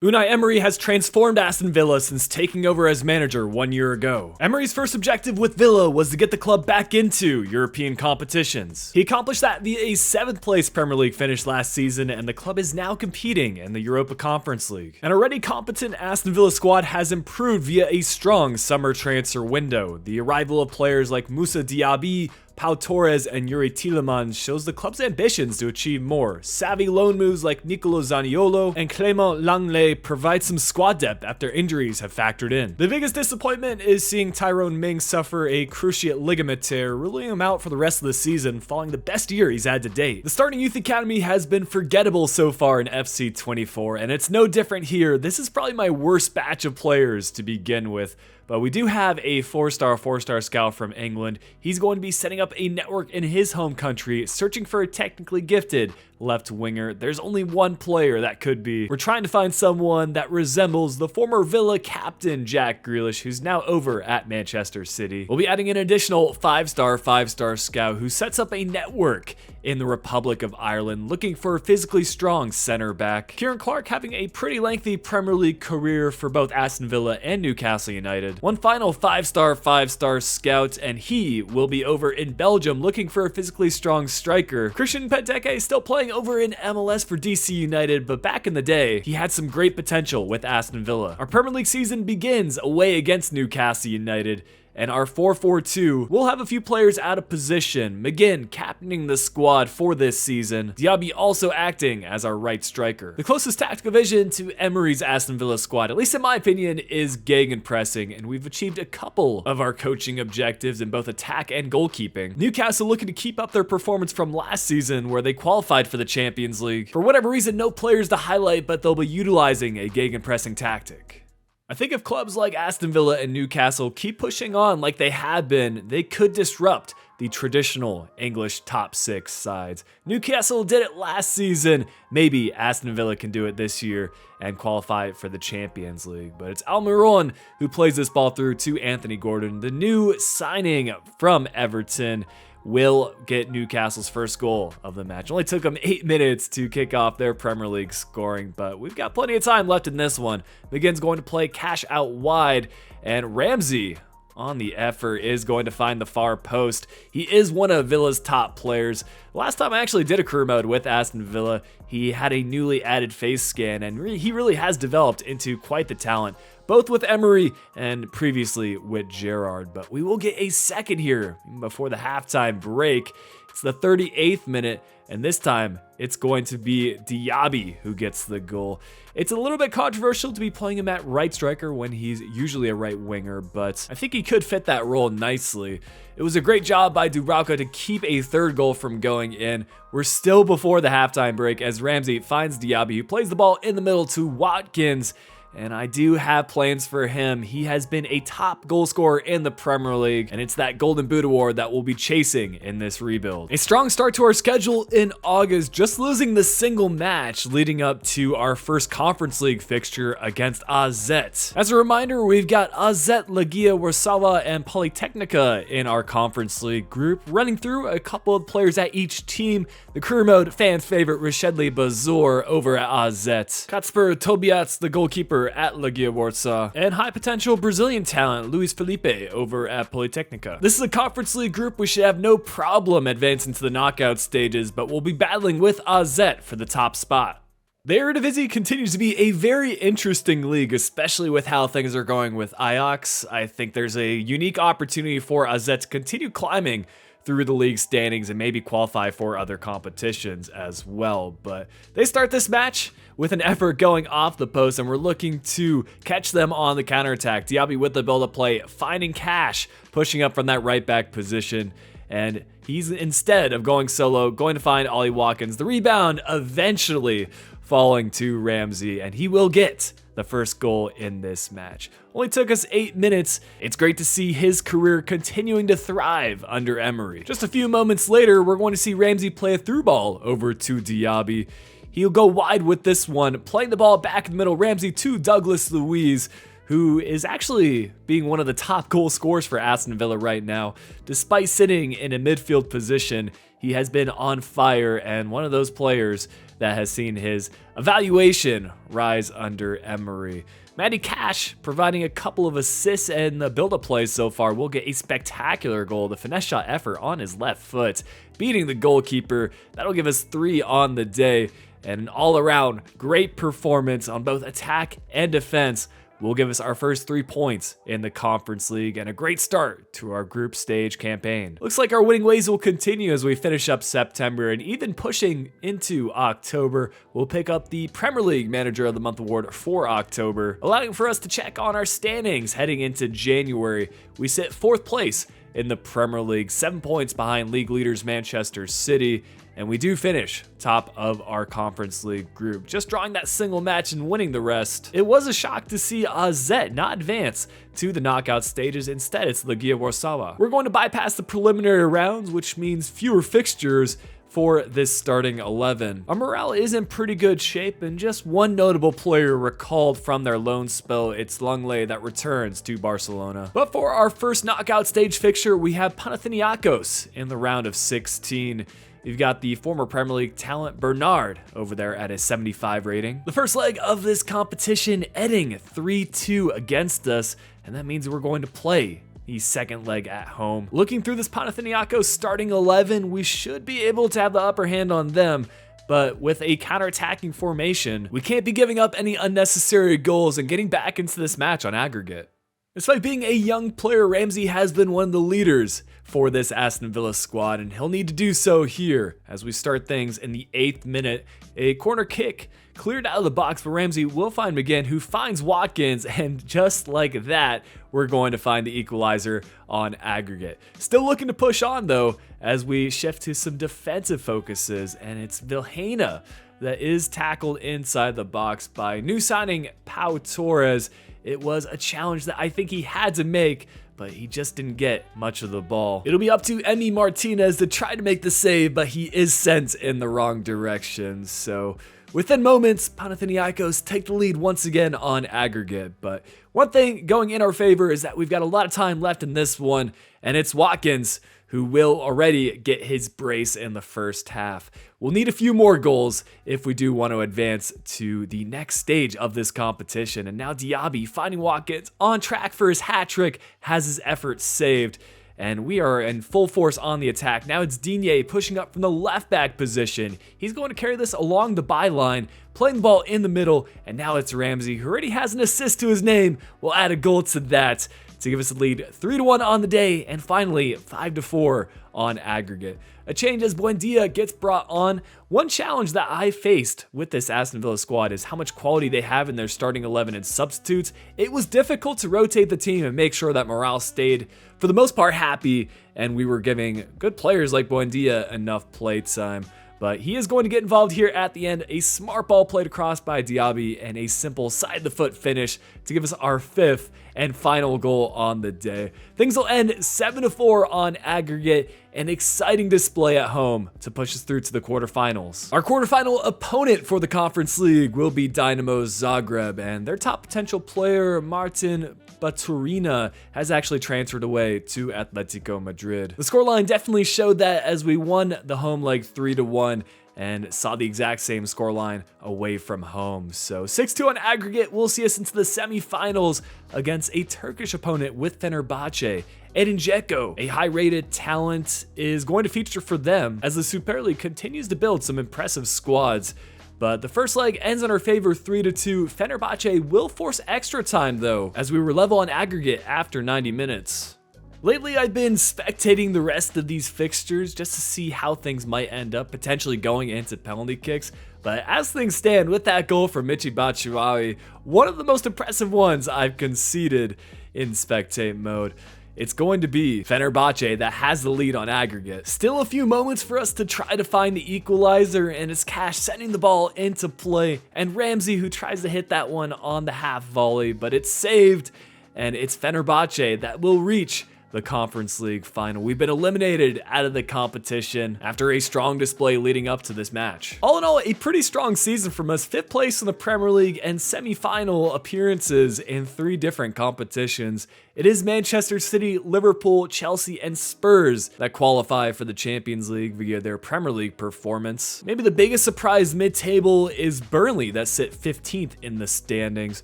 Unai Emery has transformed Aston Villa since taking over as manager 1 year ago. Emery's first objective with Villa was to get the club back into European competitions. He accomplished that via a 7th place Premier League finish last season, and the club is now competing in the Europa Conference League. An already competent Aston Villa squad has improved via a strong summer transfer window. The arrival of players like Moussa Diaby, Pau Torres, and Yuri Tielemans shows the club's ambitions to achieve more. Savvy loan moves like Nicolo Zaniolo and Clément Langlais provide some squad depth after injuries have factored in. The biggest disappointment is seeing Tyrone Mings suffer a cruciate ligament tear, ruling him out for the rest of the season, following the best year he's had to date. The starting youth academy has been forgettable so far in FC24, and it's no different here. This is probably my worst batch of players to begin with. But we do have a 4-star scout from England. He's going to be setting up a network in his home country, searching for a technically gifted left winger. There's only one player that could be. We're trying to find someone that resembles the former Villa captain Jack Grealish, who's now over at Manchester City. We'll be adding an additional 5-star scout who sets up a network in the Republic of Ireland, looking for a physically strong center back. Kieran Clark having a pretty lengthy Premier League career for both Aston Villa and Newcastle United. One final 5-star scout, and he will be over in Belgium looking for a physically strong striker. Christian Benteke is still playing over in MLS for DC United, but back in the day, he had some great potential with Aston Villa. Our Premier League season begins away against Newcastle United, and our 4-4-2 will have a few players out of position. McGinn captaining the squad for this season. Diaby also acting as our right striker. The closest tactical vision to Emery's Aston Villa squad, at least in my opinion, is gegenpressing, and we've achieved a couple of our coaching objectives in both attack and goalkeeping. Newcastle looking to keep up their performance from last season where they qualified for the Champions League. For whatever reason, no players to highlight, but they'll be utilizing a gegenpressing tactic. I think if clubs like Aston Villa and Newcastle keep pushing on like they have been, they could disrupt the traditional English top 6 sides. Newcastle did it last season. Maybe Aston Villa can do it this year and qualify for the Champions League. But it's Almiron who plays this ball through to Anthony Gordon. The new signing from Everton will get Newcastle's first goal of the match. Only took them 8 minutes to kick off their Premier League scoring, but we've got plenty of time left in this one. McGinn's going to play cash out wide, and Ramsey on the effort is going to find the far post. He is one of Villa's top players. Last time I actually did a career mode with Aston Villa, he had a newly added face scan, and he really has developed into quite the talent, both with Emery and previously with Gerrard. But we will get a second here before the halftime break. It's the 38th minute, and this time it's going to be Diaby who gets the goal. It's a little bit controversial to be playing him at right striker when he's usually a right winger, but I think he could fit that role nicely. It was a great job by Dubravka to keep a third goal from going in. We're still before the halftime break as Ramsey finds Diaby, who plays the ball in the middle to Watkins. And I do have plans for him. He has been a top goal scorer in the Premier League, and it's that Golden Boot award that we'll be chasing in this rebuild. A strong start to our schedule in August, just losing the single match leading up to our first Conference League fixture against AZ. As a reminder, we've got AZ, Legia Warszawa, and Politechnica in our Conference League group, running through a couple of players at each team. The career mode fans' favorite Rashedli Bazor over at AZ. Kacper Tobias, the goalkeeper at Legia Warsaw, and high potential Brazilian talent Luis Felipe over at Politechnica. This is a Conference League group we should have no problem advancing to the knockout stages, but we'll be battling with AZ for the top spot. The Eredivisie continues to be a very interesting league, especially with how things are going with Ajax. I think there's a unique opportunity for AZ to continue climbing through the league standings and maybe qualify for other competitions as well. But they start this match with an effort going off the post, and we're looking to catch them on the counterattack. Diaby with the build-up play, finding Cash, pushing up from that right back position. And he's, instead of going solo, going to find Ollie Watkins. The rebound eventually falling to Ramsey, and he will get the first goal in this match. Only took us 8 minutes. It's great to see his career continuing to thrive under Emery. Just a few moments later, we're going to see Ramsey play a through ball over to Diaby. He'll go wide with this one, playing the ball back in the middle. Ramsey to Douglas Luiz, who is actually being one of the top goal scorers for Aston Villa right now. Despite sitting in a midfield position, he has been on fire and one of those players that has seen his evaluation rise under Emery. Matty Cash providing a couple of assists and the build-up plays so far will get a spectacular goal. The finesse shot effort on his left foot, beating the goalkeeper. That'll give us 3 on the day. And an all-around great performance on both attack and defense will give us our first 3 points in the Conference League and a great start to our group stage campaign. Looks like our winning ways will continue as we finish up September, and even pushing into October, we'll pick up the Premier League Manager of the Month award for October, allowing for us to check on our standings heading into January. We sit 4th place in the Premier League, 7 points behind league leaders Manchester City, and we do finish top of our Conference League group, just drawing that single match and winning the rest. It was a shock to see AZ not advance to the knockout stages. Instead, it's Legia Warsaw. We're going to bypass the preliminary rounds, which means fewer fixtures for this starting 11. Our morale is in pretty good shape, and just one notable player recalled from their loan spell. It's Langley that returns to Barcelona. But for our first knockout stage fixture, we have Panathinaikos in the round of 16. You've got the former Premier League talent Bernard over there at a 75 rating. The first leg of this competition ending 3-2 against us, and that means we're going to play the second leg at home. Looking through this Panathinaikos starting 11, we should be able to have the upper hand on them, but with a counter-attacking formation, we can't be giving up any unnecessary goals and getting back into this match on aggregate. Despite being a young player, Ramsey has been one of the leaders for this Aston Villa squad, and he'll need to do so here as we start things in the 8th minute. A corner kick cleared out of the box, but Ramsey will find McGinn, who finds Watkins, and just like that, we're going to find the equalizer on aggregate. Still looking to push on, though, as we shift to some defensive focuses, and it's Vilhena that is tackled inside the box by new signing Pau Torres. It was a challenge that I think he had to make, but he just didn't get much of the ball. It'll be up to Emi Martinez to try to make the save, but he is sent in the wrong direction. So within moments, Panathinaikos take the lead once again on aggregate. But one thing going in our favor is that we've got a lot of time left in this one, and it's Watkins who will already get his brace in the first half. We'll need a few more goals if we do want to advance to the next stage of this competition. And now Diaby, finding Watkins on track for his hat trick, has his effort saved. And we are in full force on the attack. Now it's Digne pushing up from the left back position. He's going to carry this along the byline, playing the ball in the middle. And now it's Ramsey, who already has an assist to his name. We'll add a goal to that to give us a lead 3-1 on the day, and finally 5-4 on aggregate. A change as Buendia gets brought on. One challenge that I faced with this Aston Villa squad is how much quality they have in their starting 11 and substitutes. It was difficult to rotate the team and make sure that morale stayed, for the most part, happy, and we were giving good players like Buendia enough play time. But he is going to get involved here at the end. A smart ball played across by Diaby and a simple side-of-the-foot finish to give us our 5th and final goal on the day. Things will end 7-4 on aggregate. An exciting display at home to push us through to the quarterfinals. Our quarterfinal opponent for the Conference League will be Dynamo Zagreb, and their top potential player, Martin Baturina, has actually transferred away to Atletico Madrid. The scoreline definitely showed that as we won the home leg 3-1 and saw the exact same scoreline away from home. So 6-2 on aggregate will see us into the semifinals against a Turkish opponent with Fenerbahce. Edin Dzeko, a high-rated talent, is going to feature for them as the Super League continues to build some impressive squads. But the first leg ends in our favor 3-2. Fenerbahce will force extra time though, as we were level on aggregate after 90 minutes. Lately, I've been spectating the rest of these fixtures just to see how things might end up, potentially going into penalty kicks. But as things stand, with that goal from Michy Batshuayi, one of the most impressive ones I've conceded in spectate mode, it's going to be Fenerbahce that has the lead on aggregate. Still a few moments for us to try to find the equalizer, and it's Cash sending the ball into play, and Ramsey who tries to hit that one on the half volley, but it's saved, and it's Fenerbahce that will reach the Conference League final. We've been eliminated out of the competition after a strong display leading up to this match. All in all, a pretty strong season from us. 5th place in the Premier League and semi-final appearances in 3 different competitions. It is Manchester City, Liverpool, Chelsea, and Spurs that qualify for the Champions League via their Premier League performance. Maybe the biggest surprise mid-table is Burnley that sit 15th in the standings.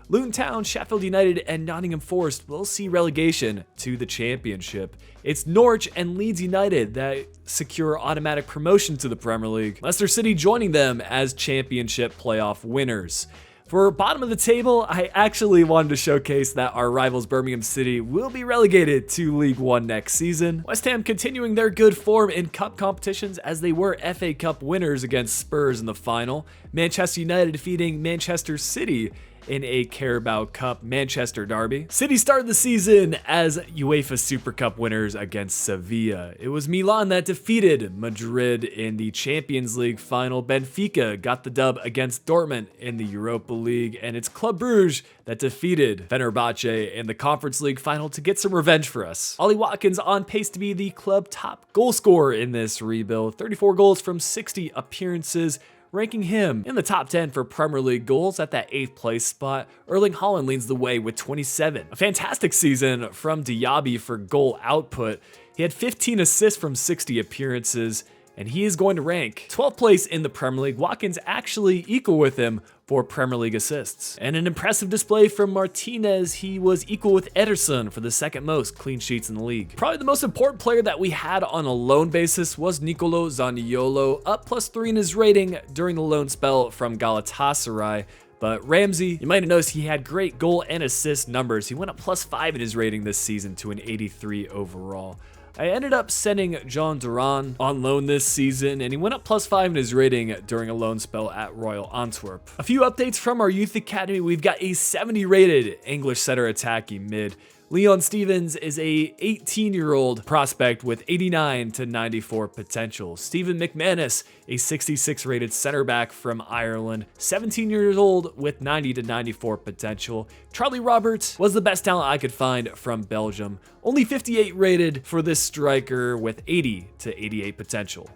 Luton Town, Sheffield United, and Nottingham Forest will see relegation to the Championship. It's Norwich and Leeds United that secure automatic promotion to the Premier League. Leicester City joining them as Championship playoff winners. For bottom of the table, I actually wanted to showcase that our rivals Birmingham City will be relegated to League One next season. West Ham continuing their good form in cup competitions as they were FA Cup winners against Spurs in the final. Manchester United defeating Manchester City in a Carabao Cup Manchester derby. City started the season as UEFA Super Cup winners against Sevilla. It was Milan that defeated Madrid in the Champions League final. Benfica got the dub against Dortmund in the Europa League, and it's Club Brugge that defeated Fenerbahce in the Conference League final to get some revenge for us. Ollie Watkins on pace to be the club top goal scorer in this rebuild. 34 goals from 60 appearances, ranking him in the top 10 for Premier League goals at that 8th place spot. Erling Haaland leads the way with 27. A fantastic season from Diaby for goal output. He had 15 assists from 60 appearances, and he is going to rank 12th place in the Premier League. Watkins actually equal with him for Premier League assists. And an impressive display from Martinez. He was equal with Ederson for the second most clean sheets in the league. Probably the most important player that we had on a loan basis was Nicolo Zaniolo, up +3 in his rating during the loan spell from Galatasaray. But Ramsey, you might have noticed he had great goal and assist numbers. He went up +5 in his rating this season to an 83 overall. I ended up sending John Duran on loan this season, and he went up +5 in his rating during a loan spell at Royal Antwerp. A few updates from our youth academy. We've got a 70 rated English center attacking mid. Leon Stevens is a 18-year-old prospect with 89 to 94 potential. Stephen McManus, a 66 rated center back from Ireland, 17 years old with 90 to 94 potential. Charlie Roberts was the best talent I could find from Belgium, only 58 rated for this striker with 80 to 88 potential.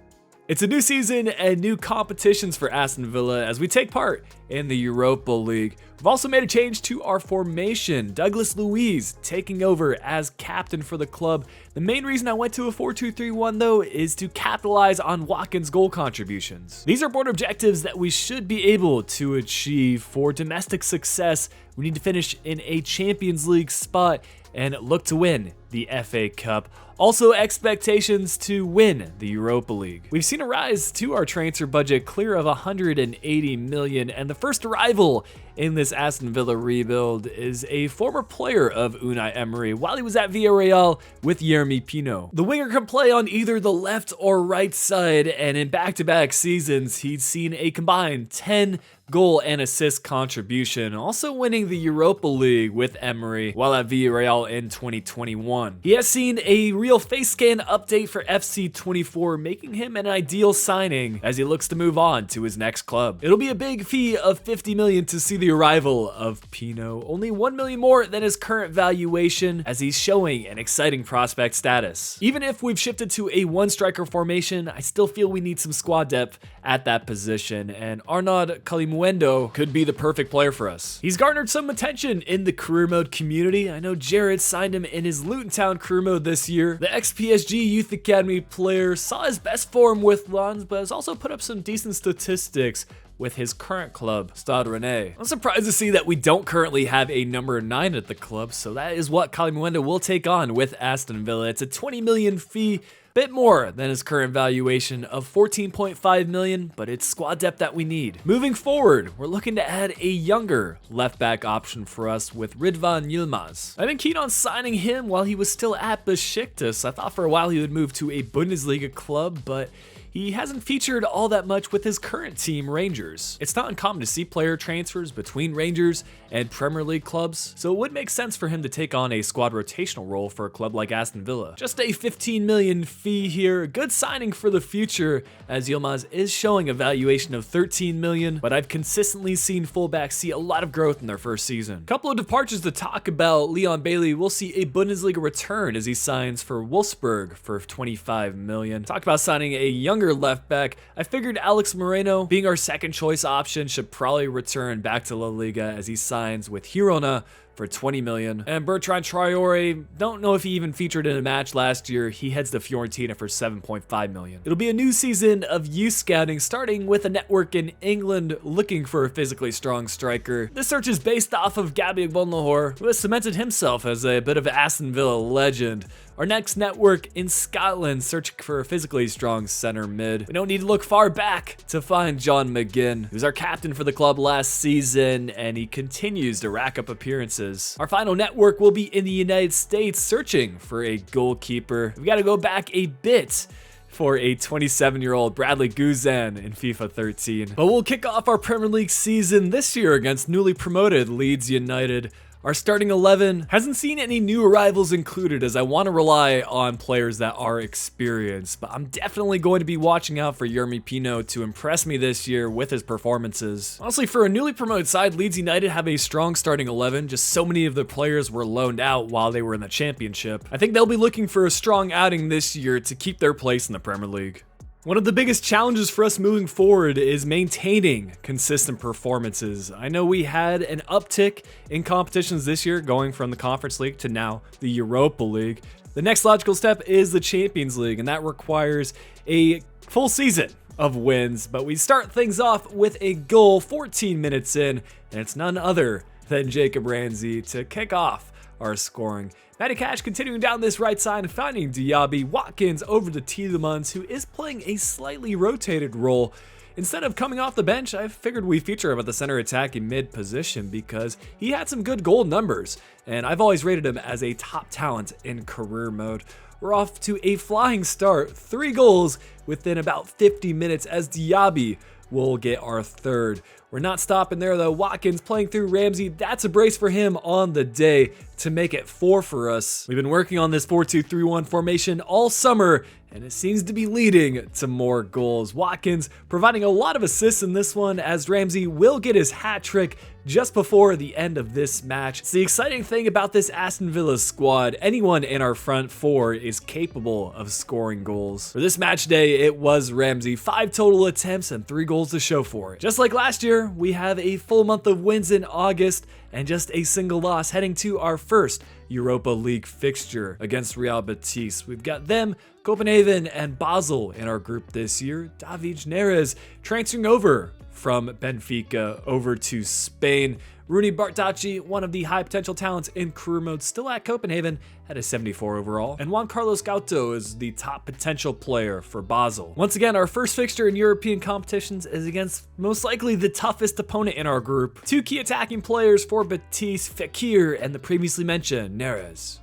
It's a new season and new competitions for Aston Villa as we take part in the Europa League. We've also made a change to our formation. Douglas Luiz taking over as captain for the club. The main reason I went to a 4-2-3-1 though is to capitalize on Watkins' goal contributions. These are board objectives that we should be able to achieve. For domestic success, we need to finish in a Champions League spot and look to win the FA Cup. Also, expectations to win the Europa League. We've seen a rise to our transfer budget clear of 180 million, and the first arrival in this Aston Villa rebuild is a former player of Unai Emery while he was at Villarreal with Yeremy Pino. The winger can play on either the left or right side, and in back-to-back seasons, he'd seen a combined 10 goal and assist contribution, also winning the Europa League with Emery while at Villarreal in 2021. He has seen a real face scan update for FC24, making him an ideal signing as he looks to move on to his next club. It'll be a big fee of 50 million to see the arrival of Pino, only 1 million more than his current valuation as he's showing an exciting prospect status. Even if we've shifted to a one striker formation, I still feel we need some squad depth at that position, and Arnaud Kalimuendo could be the perfect player for us. He's garnered some attention in the career mode community. I know Jared signed him in his Luton Town career mode this year. The ex-PSG Youth Academy player saw his best form with Lens, but has also put up some decent statistics with his current club, Stade Rennais. I'm surprised to see that we don't currently have a number 9 at the club, so that is what Kalimuendo will take on with Aston Villa. It's a 20 million fee, bit more than his current valuation of 14.5 million, but it's squad depth that we need. Moving forward, we're looking to add a younger left back option for us with Ridvan Yilmaz. I've been keen on signing him while he was still at Besiktas. I thought for a while he would move to a Bundesliga club, but he hasn't featured all that much with his current team, Rangers. It's not uncommon to see player transfers between Rangers and Premier League clubs, so it would make sense for him to take on a squad rotational role for a club like Aston Villa. Just a 15 million fee here, good signing for the future, as Yilmaz is showing a valuation of 13 million, but I've consistently seen fullbacks see a lot of growth in their first season. Couple of departures to talk about. Leon Bailey will see a Bundesliga return as he signs for Wolfsburg for 25 million. Talk about signing a younger left back. I figured Alex Moreno, being our second choice option, should probably return back to La Liga as he signs with Girona for 20 million. And Bertrand Traore, don't know if he even featured in a match last year. He heads to Fiorentina for 7.5 million. It'll be a new season of youth scouting, starting with a network in England looking for a physically strong striker. This search is based off of Gabby Agbonlahor, who has cemented himself as a bit of an Aston Villa legend. Our next network in Scotland searching for a physically strong center mid. We don't need to look far back to find John McGinn, who's our captain for the club last season, and he continues to rack up appearances. Our final network will be in the United States searching for a goalkeeper. We've got to go back a bit for a 27-year-old Bradley Guzan in FIFA 13. But we'll kick off our Premier League season this year against newly promoted Leeds United. Our starting 11 hasn't seen any new arrivals included, as I want to rely on players that are experienced, but I'm definitely going to be watching out for Yermi Pino to impress me this year with his performances. Honestly, for a newly promoted side, Leeds United have a strong starting 11, just so many of the players were loaned out while they were in the championship. I think they'll be looking for a strong outing this year to keep their place in the Premier League. One of the biggest challenges for us moving forward is maintaining consistent performances. I know we had an uptick in competitions this year, going from the Conference League to now the Europa League. The next logical step is the Champions League, and that requires a full season of wins. But we start things off with a goal 14 minutes in, and it's none other than Jacob Ramsey to kick off our scoring. Matty Cash continuing down this right side and finding Diaby. Watkins over to Tielemans, who is playing a slightly rotated role. Instead of coming off the bench, I figured we feature him at the center attacking mid position because he had some good goal numbers, and I've always rated him as a top talent in career mode. We're off to a flying start, 3 goals within about 50 minutes as Diaby will get our third. We're not stopping there though. Watkins playing through Ramsey. That's a brace for him on the day to make it 4 for us. We've been working on this 4-2-3-1 formation all summer, and it seems to be leading to more goals. Watkins providing a lot of assists in this one, as Ramsey will get his hat trick just before the end of this match. It's the exciting thing about this Aston Villa squad. Anyone in our front 4 is capable of scoring goals. For this match day, it was Ramsey. 5 total attempts and 3 goals to show for it. Just like last year, we have a full month of wins in August and just a single loss heading to our first Europa League fixture against Real Betis. We've got them, Copenhagen, and Basel in our group this year. David Neres transferring over from Benfica over to Spain. Rooney Bartacci, one of the high potential talents in career mode, still at Copenhagen at a 74 overall. And Juan Carlos Gauto is the top potential player for Basel. Once again, our first fixture in European competitions is against most likely the toughest opponent in our group. 2 key attacking players for Betis, Fekir and the previously mentioned Neres.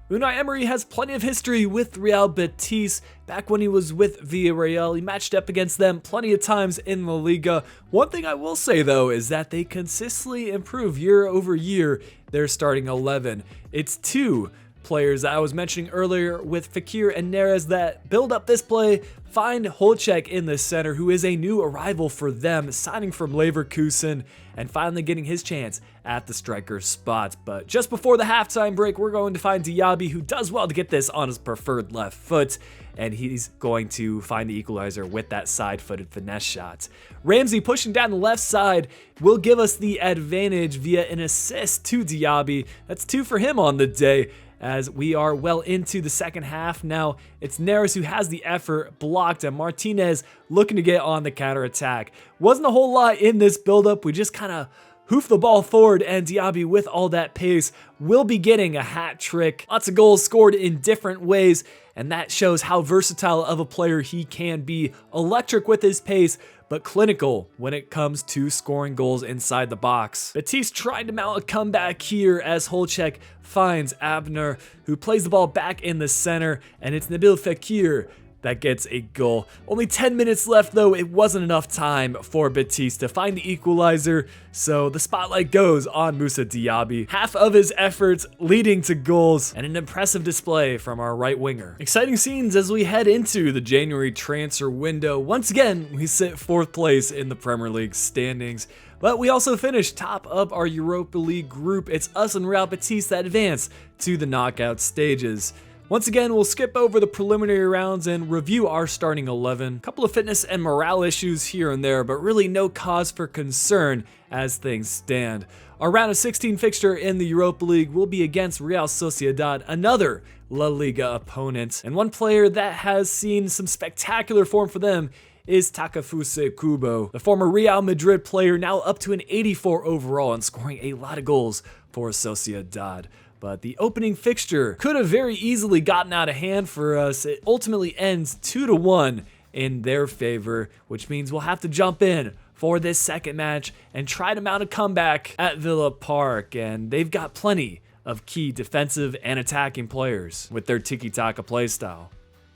Unai Emery has plenty of history with Real Betis. Back when he was with Villarreal, he matched up against them plenty of times in La Liga. One thing I will say though is that they consistently improve year over year their starting 11. It's 2 players that I was mentioning earlier with Fekir and Neres that build up this play. Find Holček in the center, who is a new arrival for them, signing from Leverkusen and finally getting his chance at the striker spot. But just before the halftime break, we're going to find Diaby, who does well to get this on his preferred left foot, and he's going to find the equalizer with that side-footed finesse shot. Ramsey pushing down the left side will give us the advantage via an assist to Diaby. That's 2 for him on the day, as we are well into the second half. Now it's Neres who has the effort blocked, and Martinez looking to get on the counter attack. Wasn't a whole lot in this buildup. We just kind of hoof the ball forward, and Diaby, with all that pace, will be getting a hat trick. Lots of goals scored in different ways, and that shows how versatile of a player he can be. Electric with his pace, but clinical when it comes to scoring goals inside the box. Betis trying to mount a comeback here as Holček finds Abner, who plays the ball back in the center, and it's Nabil Fekir that gets a goal. Only 10 minutes left though. It wasn't enough time for Betis to find the equalizer, so the spotlight goes on Moussa Diaby. Half of his efforts leading to goals, and an impressive display from our right winger. Exciting scenes as we head into the January transfer window. Once again, we sit 4th place in the Premier League standings, but we also finished top of our Europa League group. It's us and Real Betis that advance to the knockout stages. Once again, we'll skip over the preliminary rounds and review our starting 11. A couple of fitness and morale issues here and there, but really no cause for concern as things stand. Our round of 16 fixture in the Europa League will be against Real Sociedad, another La Liga opponent. And one player that has seen some spectacular form for them is Takafuse Kubo, the former Real Madrid player, now up to an 84 overall and scoring a lot of goals for Sociedad. But the opening fixture could have very easily gotten out of hand for us. It ultimately ends 2-1 in their favor, which means we'll have to jump in for this second match and try to mount a comeback at Villa Park. And they've got plenty of key defensive and attacking players with their tiki-taka playstyle.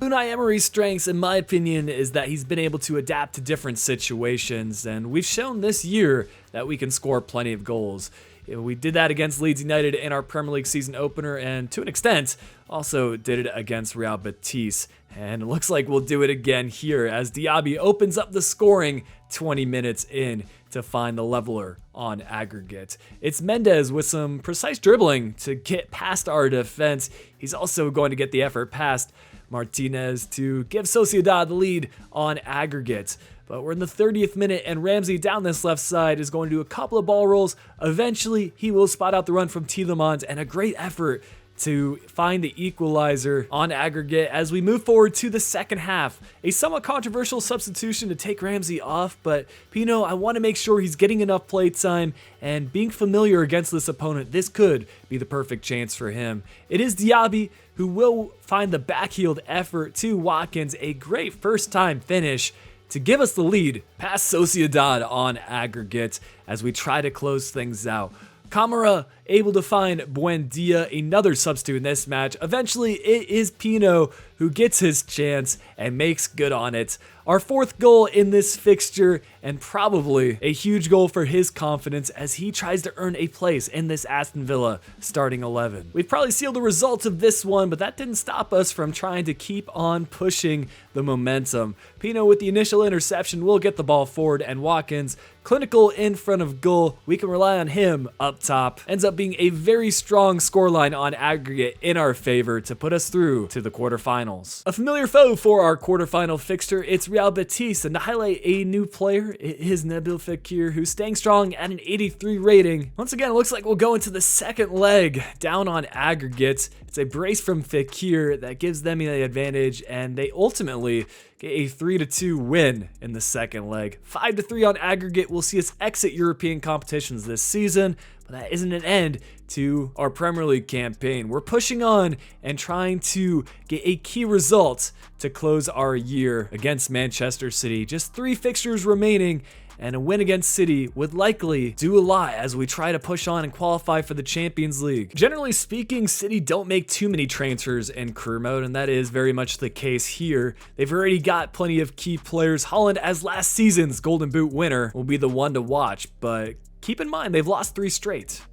Unai Emery's strengths, in my opinion, is that he's been able to adapt to different situations, and we've shown this year that we can score plenty of goals. We did that against Leeds United in our Premier League season opener, and to an extent, also did it against Real Betis. And it looks like we'll do it again here as Diaby opens up the scoring 20 minutes in to find the leveler on aggregate. It's Mendes with some precise dribbling to get past our defense. He's also going to get the effort past Martinez to give Sociedad the lead on aggregate. But we're in the 30th minute, and Ramsey down this left side is going to do a couple of ball rolls. Eventually, he will spot out the run from Tielemans, and a great effort to find the equalizer on aggregate as we move forward to the second half. A somewhat controversial substitution to take Ramsey off, but Pino, I want to make sure he's getting enough play time, and being familiar against this opponent, this could be the perfect chance for him. It is Diaby who will find the backheeled effort to Watkins, a great first time finish to give us the lead past Sociedad on aggregate as we try to close things out. Camara able to find Buendia, another substitute in this match. Eventually, it is Pino who gets his chance and makes good on it. Our fourth goal in this fixture, and probably a huge goal for his confidence as he tries to earn a place in this Aston Villa starting 11. We've probably sealed the results of this one, but that didn't stop us from trying to keep on pushing the momentum. Pino with the initial interception will get the ball forward, and Watkins, clinical in front of goal. We can rely on him up top. Ends up being a very strong scoreline on aggregate in our favor to put us through to the quarterfinals. A familiar foe for our quarterfinal fixture, it's Real Betis, and to highlight a new player, it is Nabil Fekir, who's staying strong at an 83 rating. Once again, it looks like we'll go into the second leg down on aggregate. It's a brace from Fekir that gives them the advantage, and they ultimately get a 3-2 win in the second leg. 5-3 on aggregate will see us exit European competitions this season, but that isn't an end to our Premier League campaign. We're pushing on and trying to get a key result to close our year against Manchester City. Just 3 fixtures remaining, and a win against City would likely do a lot as we try to push on and qualify for the Champions League. Generally speaking, City don't make too many transfers in career mode, and that is very much the case here. They've already got plenty of key players. Haaland, as last season's Golden Boot winner, will be the one to watch, but keep in mind they've lost 3 straight.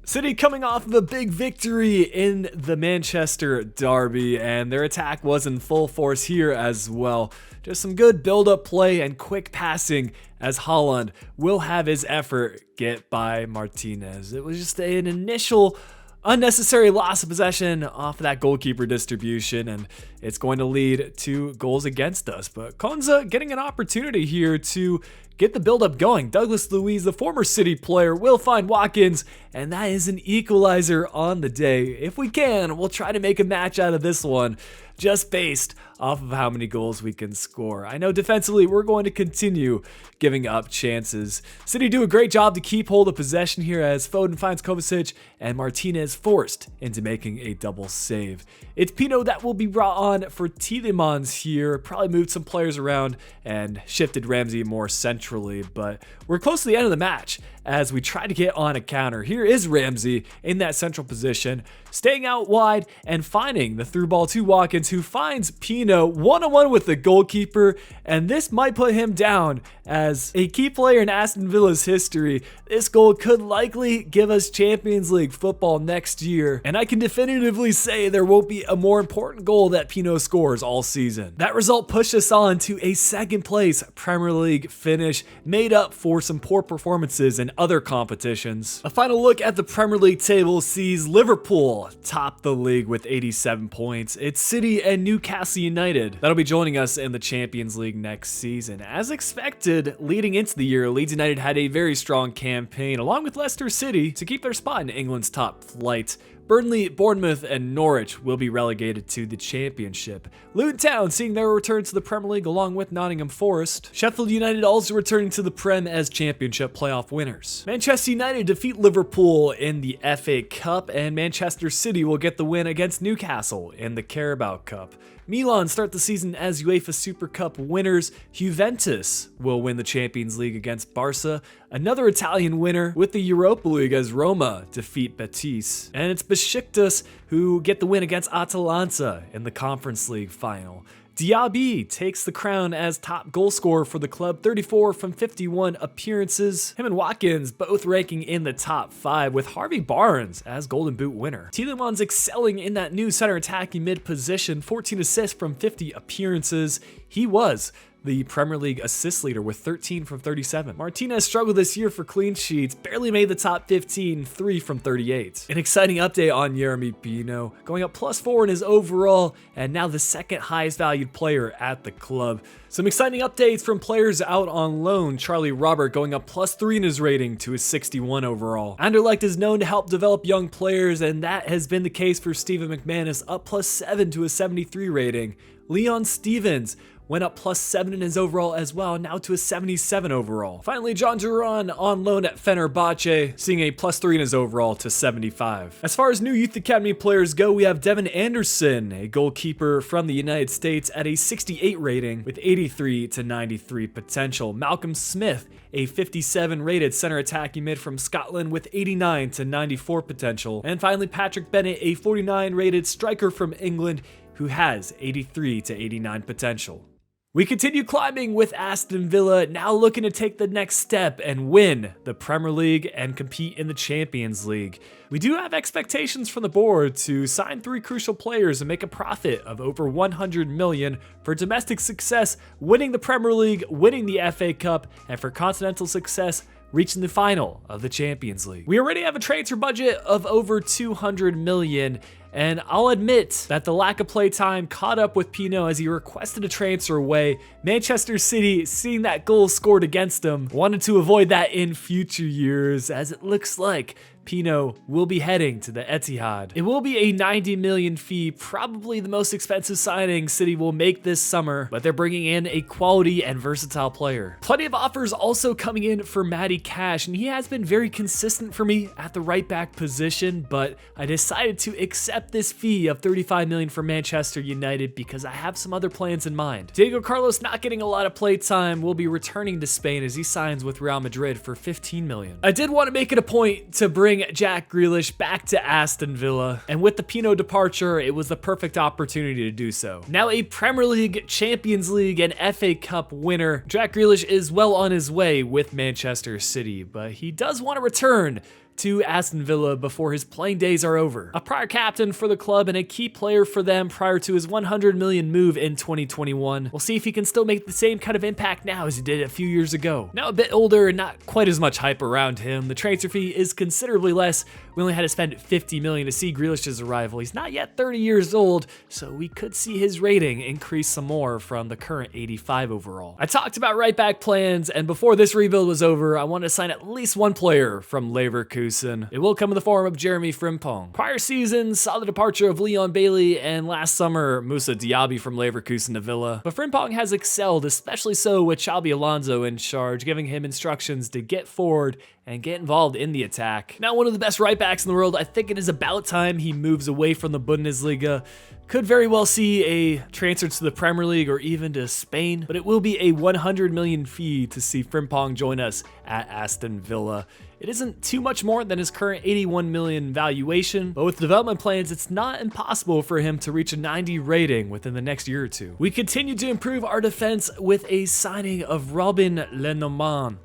City coming off of a big victory in the Manchester derby, and their attack was in full force here as well. Just some good build-up play and quick passing as Haaland will have his effort get by Martinez. It was just an initial unnecessary loss of possession off of that goalkeeper distribution, and it's going to lead to goals against us. But Konza getting an opportunity here to get the build-up going. Douglas Luiz, the former City player, will find Watkins, and that is an equalizer on the day. If we can, we'll try to make a match out of this one, just based off of how many goals we can score. I know defensively we're going to continue giving up chances. City do a great job to keep hold of possession here as Foden finds Kovacic and Martinez forced into making a double save. It's Pino that will be brought on for Tielemans here. Probably moved some players around and shifted Ramsey more centrally, but we're close to the end of the match as we try to get on a counter. Here is Ramsey in that central position, staying out wide and finding the through ball to Watkins, who finds Pino one-on-one with the goalkeeper, and this might put him down as a key player in Aston Villa's history. This goal could likely give us Champions League football next year, and I can definitively say there won't be a more important goal that Pino scores all season. That result pushed us on to a second place Premier League finish, made up for some poor performances in other competitions. A final look at the Premier League table sees Liverpool top the league with 87 points. It's City and Newcastle United that'll be joining us in the Champions League next season. As expected, leading into the year, Leeds United had a very strong campaign, along with Leicester City, to keep their spot in England's top flight. Burnley, Bournemouth, and Norwich will be relegated to the Championship. Luton Town seeing their return to the Premier League along with Nottingham Forest. Sheffield United also returning to the Prem as Championship playoff winners. Manchester United defeat Liverpool in the FA Cup, and Manchester City will get the win against Newcastle in the Carabao Cup. Milan start the season as UEFA Super Cup winners. Juventus will win the Champions League against Barca. Another Italian winner with the Europa League as Roma defeat Betis. And it's Besiktas who get the win against Atalanta in the Conference League final. Diaby takes the crown as top goal scorer for the club, 34 from 51 appearances. Him and Watkins both ranking in the top 5, with Harvey Barnes as Golden Boot winner. Tielemans excelling in that new center attacking mid position, 14 assists from 50 appearances. He was the Premier League assist leader with 13 from 37. Martinez struggled this year for clean sheets, barely made the top 15, 3 from 38. An exciting update on Yeremy Pino, going up +4 in his overall, and now the second highest valued player at the club. Some exciting updates from players out on loan. Charlie Robert going up +3 in his rating to his 61 overall. Anderlecht is known to help develop young players, and that has been the case for Stephen McManus, up +7 to a 73 rating. Leon Stevens went up +7 in his overall as well, now to a 77 overall. Finally, John Duran on loan at Fenerbahce, seeing a +3 in his overall to 75. As far as new Youth Academy players go, we have Devin Anderson, a goalkeeper from the United States, at a 68 rating with 83 to 93 potential. Malcolm Smith, a 57 rated center attacking mid from Scotland with 89 to 94 potential. And finally, Patrick Bennett, a 49 rated striker from England who has 83 to 89 potential. We continue climbing with Aston Villa, now looking to take the next step and win the Premier League and compete in the Champions League. We do have expectations from the board to sign 3 crucial players and make a profit of over 100 million for domestic success, winning the Premier League, winning the FA Cup, and for continental success, reaching the final of the Champions League. We already have a transfer budget of over 200 million, and I'll admit that the lack of play time caught up with Pino as he requested a transfer away. Manchester City, seeing that goal scored against them, wanted to avoid that in future years, as it looks like Pino will be heading to the Etihad. It will be a 90 million fee, probably the most expensive signing City will make this summer, but they're bringing in a quality and versatile player. Plenty of offers also coming in for Matty Cash, and he has been very consistent for me at the right back position, but I decided to accept this fee of 35 million for Manchester United because I have some other plans in mind. Diego Carlos, not getting a lot of play time, will be returning to Spain as he signs with Real Madrid for 15 million. I did want to make it a point to bring Jack Grealish back to Aston Villa, and with the Pino departure, it was the perfect opportunity to do so. Now a Premier League, Champions League, and FA Cup winner, Jack Grealish is well on his way with Manchester City, but he does want to return to Aston Villa before his playing days are over. A prior captain for the club and a key player for them prior to his 100 million move in 2021. We'll see if he can still make the same kind of impact now as he did a few years ago. Now a bit older and not quite as much hype around him, the transfer fee is considerably less. We only had to spend 50 million to see Grealish's arrival. He's not yet 30 years old, so we could see his rating increase some more from the current 85 overall. I talked about right back plans, and before this rebuild was over, I wanted to sign at least one player from Leverkusen. It will come in the form of Jeremy Frimpong. Prior seasons saw the departure of Leon Bailey, and last summer, Moussa Diaby from Leverkusen to Villa. But Frimpong has excelled, especially so with Xabi Alonso in charge, giving him instructions to get forward and get involved in the attack. Now one of the best right backs in the world, I think it is about time he moves away from the Bundesliga. Could very well see a transfer to the Premier League or even to Spain, but it will be a 100 million fee to see Frimpong join us at Aston Villa. It isn't too much more than his current 81 million valuation, but with development plans, it's not impossible for him to reach a 90 rating within the next year or two. We continue to improve our defense with a signing of Robin Lenormand.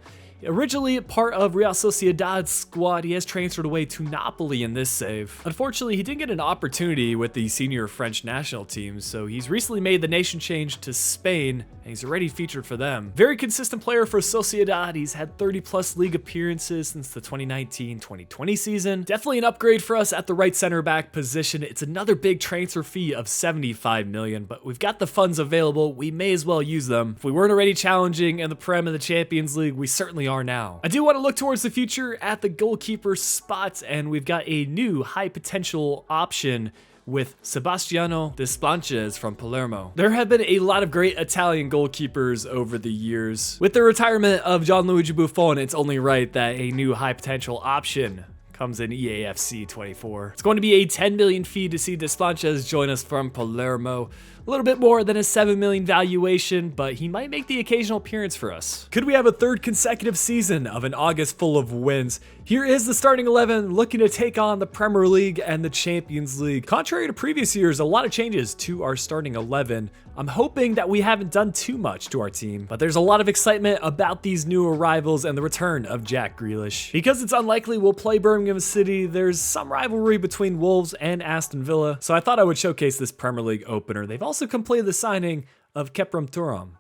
Originally part of Real Sociedad's squad, he has transferred away to Napoli in this save. Unfortunately, he didn't get an opportunity with the senior French national team, so he's recently made the nation change to Spain, and he's already featured for them. Very consistent player for Sociedad. He's had 30 plus league appearances since the 2019-2020 season. Definitely an upgrade for us at the right center back position. It's another big transfer fee of 75 million, but we've got the funds available. We may as well use them. If we weren't already challenging in the Prem and the Champions League, we certainly are now. I do want to look towards the future at the goalkeeper spots, and we've got a new high potential option with Sebastiano Desplanches from Palermo. There have been a lot of great Italian goalkeepers over the years. With the retirement of Gianluigi Buffon, it's only right that a new high potential option comes in EAFC 24. It's going to be a 10 million fee to see Desplanches join us from Palermo. A little bit more than a 7 million valuation, but he might make the occasional appearance for us. Could we have a third consecutive season of an August full of wins? Here is the starting 11 looking to take on the Premier League and the Champions League. Contrary to previous years, a lot of changes to our starting 11. I'm hoping that we haven't done too much to our team, but there's a lot of excitement about these new arrivals and the return of Jack Grealish. Because it's unlikely we'll play Birmingham City, there's some rivalry between Wolves and Aston Villa, so I thought I would showcase this Premier League opener. They've also completed the signing of Kepram Thuram.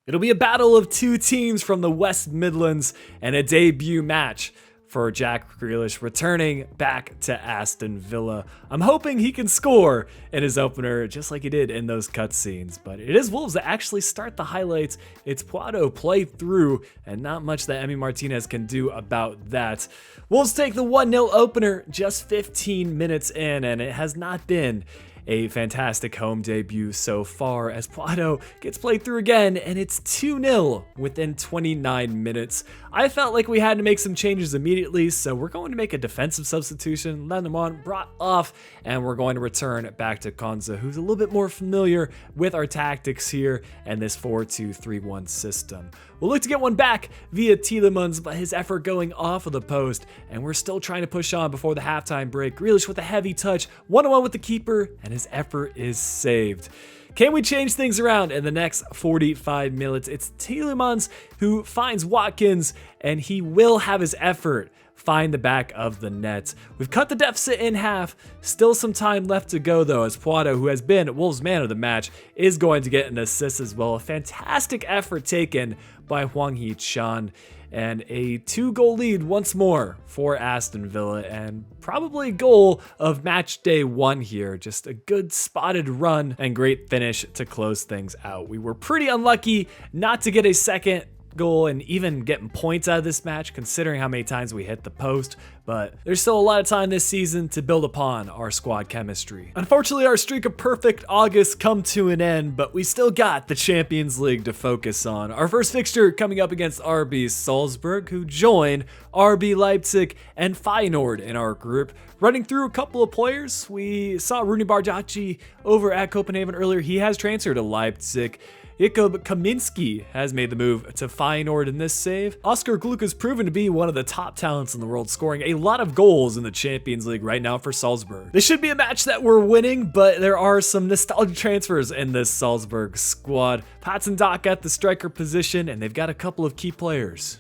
It'll be a battle of two teams from the West Midlands and a debut match for Jack Grealish returning back to Aston Villa. I'm hoping he can score in his opener just like he did in those cutscenes, but it is Wolves that actually start the highlights. It's Puado play through, and not much that Emi Martinez can do about that. Wolves take the 1-0 opener just 15 minutes in, and it has not been a fantastic home debut so far as Puado gets played through again, and it's 2-0 within 29 minutes. I felt like we had to make some changes immediately, so we're going to make a defensive substitution. Lennemont brought off, and we're going to return back to Konza, who's a little bit more familiar with our tactics here and this 4-2-3-1 system. We'll look to get one back via Tielemans, but his effort going off of the post, and we're still trying to push on before the halftime break. Grealish with a heavy touch, 1-on-1 with the keeper, and his effort is saved. Can we change things around in the next 45 minutes? It's Tielemans who finds Watkins, and he will have his effort find the back of the net. We've cut the deficit in half. Still some time left to go though, as Puado, who has been Wolves' man of the match, is going to get an assist as well. A fantastic effort taken by Hwang Hee-chan, and a 2-goal lead once more for Aston Villa, and probably a goal of match day 1 here. Just a good spotted run and great finish to close things out. We were pretty unlucky not to get a second goal and even getting points out of this match, considering how many times we hit the post, but there's still a lot of time this season to build upon our squad chemistry. Unfortunately, our streak of perfect August come to an end, but we still got the Champions League to focus on. Our first fixture coming up against RB Salzburg, who join RB Leipzig and Feyenoord in our group. Running through a couple of players, we saw Rooney Bardghji over at Copenhagen earlier. He has transferred to Leipzig. Jakub Kaminski has made the move to Feyenoord in this save. Oscar Gluck has proven to be one of the top talents in the world, scoring a lot of goals in the Champions League right now for Salzburg. This should be a match that we're winning, but there are some nostalgia transfers in this Salzburg squad. Patson Dach at the striker position, and they've got a couple of key players.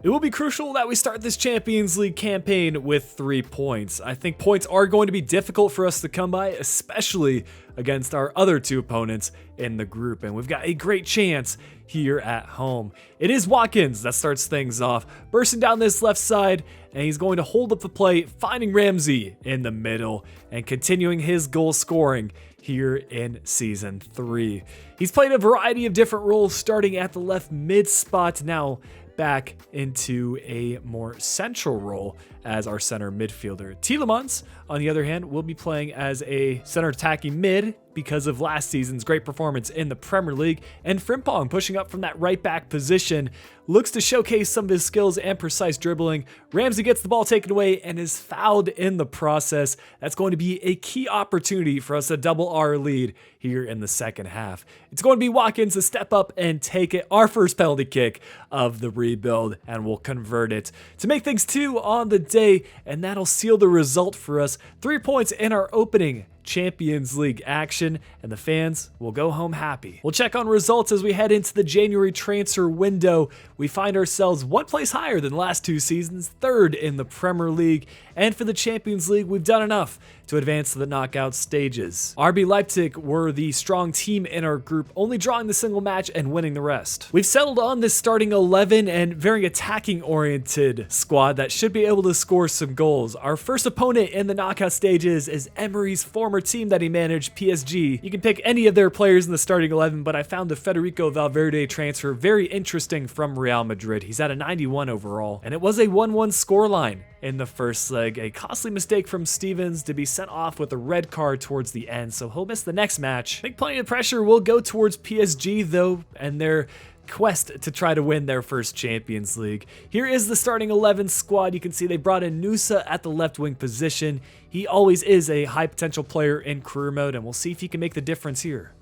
It will be crucial that we start this Champions League campaign with 3 points. I think points are going to be difficult for us to come by, especially against our other 2 opponents in the group, and we've got a great chance here at home. It is Watkins that starts things off, bursting down this left side, and he's going to hold up the play, finding Ramsey in the middle, and continuing his goal scoring here in Season 3. He's played a variety of different roles, starting at the left mid spot, now back into a more central role as our center midfielder. Tielemans, on the other hand, will be playing as a center attacking mid because of last season's great performance in the Premier League, and Frimpong pushing up from that right back position looks to showcase some of his skills and precise dribbling. Ramsey gets the ball taken away and is fouled in the process. That's going to be a key opportunity for us to double our lead here in the second half. It's going to be Watkins to step up and take it, our first penalty kick of the rebuild, and we'll convert it to make things 2 on the day, and that'll seal the result for us. 3 points in our opening Champions League action, and the fans will go home happy. We'll check on results as we head into the January transfer window. We find ourselves one place higher than the last 2 seasons, 3rd in the Premier League, and for the Champions League, we've done enough to advance to the knockout stages. RB Leipzig were the strong team in our group, only drawing the single match and winning the rest. We've settled on this starting 11 and very attacking-oriented squad that should be able to score some goals. Our first opponent in the knockout stages is Emery's former team that he managed, PSG. You can pick any of their players in the starting 11, but I found the Federico Valverde transfer very interesting from Real Madrid. He's at a 91 overall, and it was a 1-1 scoreline in the first leg. A costly mistake from Stevens to be sent off with a red card towards the end, so he'll miss the next match. I think plenty of pressure will go towards PSG though, and their quest to try to win their first Champions League. Here is the starting 11 squad. You can see they brought in Nusa at the left wing position. He always is a high potential player in career mode, and we'll see if he can make the difference here.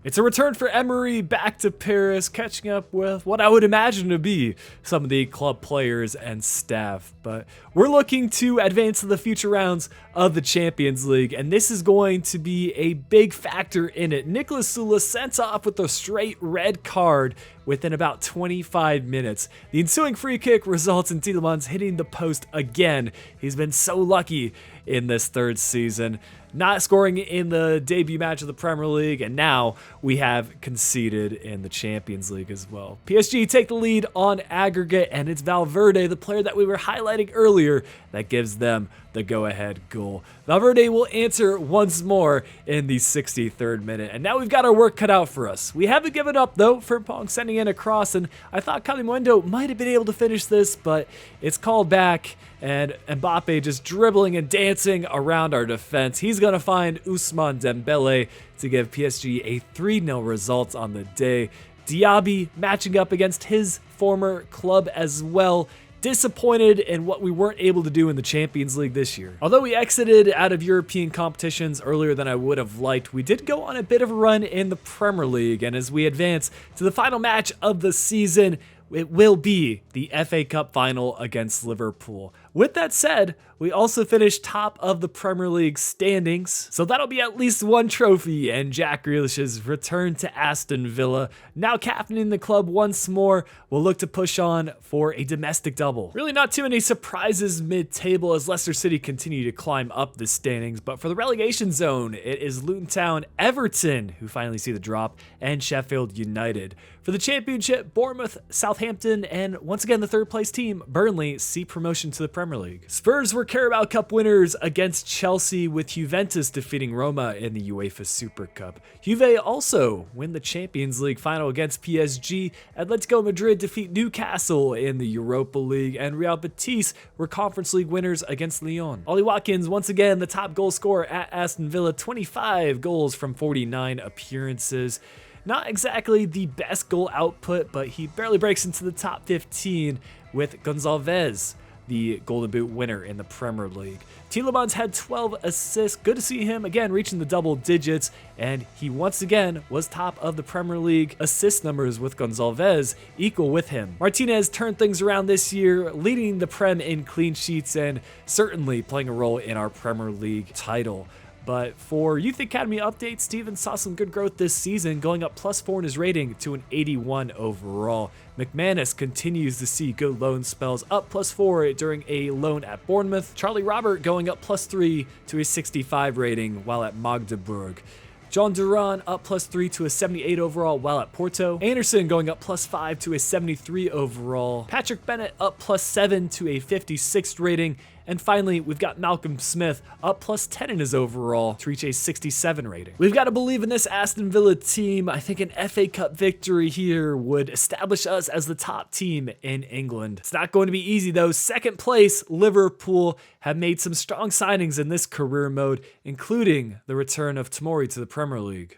It's a return for Emery back to Paris, catching up with what I would imagine to be some of the club players and staff. But we're looking to advance to the future rounds of the Champions League, and this is going to be a big factor in it. Nicolas Sula sent off with a straight red card within about 25 minutes. The ensuing free kick results in Tielemans hitting the post again. He's been so lucky in this 3rd season, not scoring in the debut match of the Premier League, and now we have conceded in the Champions League as well. PSG take the lead on aggregate, and it's Valverde, the player that we were highlighting earlier, that gives them the go-ahead goal. Valverde will answer once more in the 63rd minute, and now we've got our work cut out for us. We haven't given up though. Frimpong sending in a cross, and I thought Kalimundo might have been able to finish this, but it's called back, and Mbappe just dribbling and dancing around our defense. He's gonna find Ousmane Dembele to give PSG a 3-0 result on the day. Diaby matching up against his former club as well. Disappointed in what we weren't able to do in the Champions League this year. Although we exited out of European competitions earlier than I would have liked, we did go on a bit of a run in the Premier League, and as we advance to the final match of the season, it will be the FA Cup final against Liverpool. With that said, we also finished top of the Premier League standings, so that'll be at least 1 trophy, and Jack Grealish's return to Aston Villa. Now captaining the club once more, we'll look to push on for a domestic double. Really not too many surprises mid-table as Leicester City continue to climb up the standings, but for the relegation zone, it is Luton Town, Everton, who finally see the drop, and Sheffield United. For the championship, Bournemouth, Southampton, and once again the 3rd place team, Burnley, see promotion to the Premier League. Spurs were Carabao Cup winners against Chelsea, with Juventus defeating Roma in the UEFA Super Cup. Juve also win the Champions League final against PSG. Atletico Madrid defeat Newcastle in the Europa League, and Real Betis were Conference League winners against Lyon. Ollie Watkins, once again the top goal scorer at Aston Villa, 25 goals from 49 appearances. Not exactly the best goal output, but he barely breaks into the top 15 with Gonçalves, the Golden Boot winner in the Premier League. Tielemans had 12 assists. Good to see him again reaching the double digits, and he once again was top of the Premier League assist numbers with Gonçalves equal with him. Martinez turned things around this year, leading the Prem in clean sheets and certainly playing a role in our Premier League title. But for Youth Academy updates, Stevens saw some good growth this season, going up +4 in his rating to an 81 overall. McManus continues to see good loan spells, up +4 during a loan at Bournemouth. Charlie Robert going up +3 to a 65 rating while at Magdeburg. John Duran up +3 to a 78 overall while at Porto. Anderson going up +5 to a 73 overall. Patrick Bennett up +7 to a 56 rating. And finally, we've got Malcolm Smith up +10 in his overall to reach a 67 rating. We've got to believe in this Aston Villa team. I think an FA Cup victory here would establish us as the top team in England. It's not going to be easy though. 2nd place, Liverpool, have made some strong signings in this career mode, including the return of Tomori to the Premier League.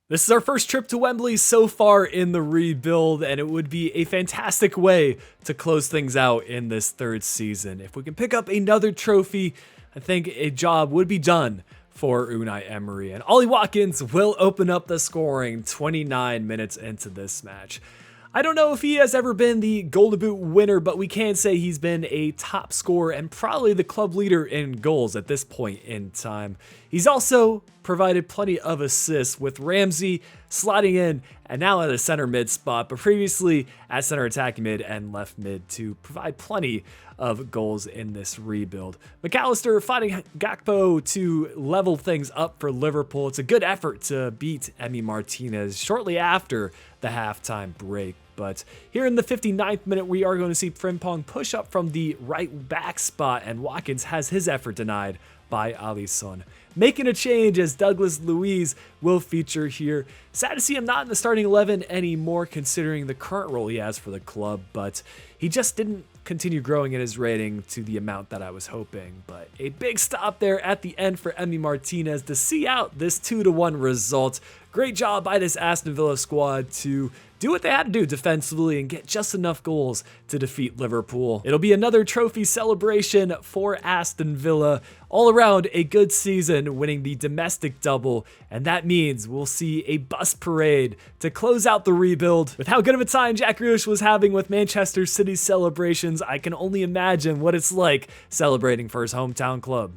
This is our first trip to Wembley so far in the rebuild, and it would be a fantastic way to close things out in this 3rd season. If we can pick up another trophy, I think a job would be done for Unai Emery. And Ollie Watkins will open up the scoring 29 minutes into this match. I don't know if he has ever been the Golden Boot winner, but we can say he's been a top scorer and probably the club leader in goals at this point in time. He's also provided plenty of assists, with Ramsey sliding in and now at a center mid spot, but previously at center attacking mid and left mid to provide plenty of goals in this rebuild. McAllister finding Gakpo to level things up for Liverpool. It's a good effort to beat Emi Martinez shortly after the halftime break. But here in the 59th minute, we are going to see Frimpong push up from the right back spot, and Watkins has his effort denied by Alisson. Making a change as Douglas Luiz will feature here. Sad to see him not in the starting 11 anymore considering the current role he has for the club, but he just didn't continue growing in his rating to the amount that I was hoping. But a big stop there at the end for Emi Martinez to see out this 2-1 result. Great job by this Aston Villa squad to do what they had to do defensively and get just enough goals to defeat Liverpool. It'll be another trophy celebration for Aston Villa. All around a good season, winning the domestic double, and that means we'll see a bus parade to close out the rebuild. With how good of a time Jack Grealish was having with Manchester City's celebrations, I can only imagine what it's like celebrating for his hometown club.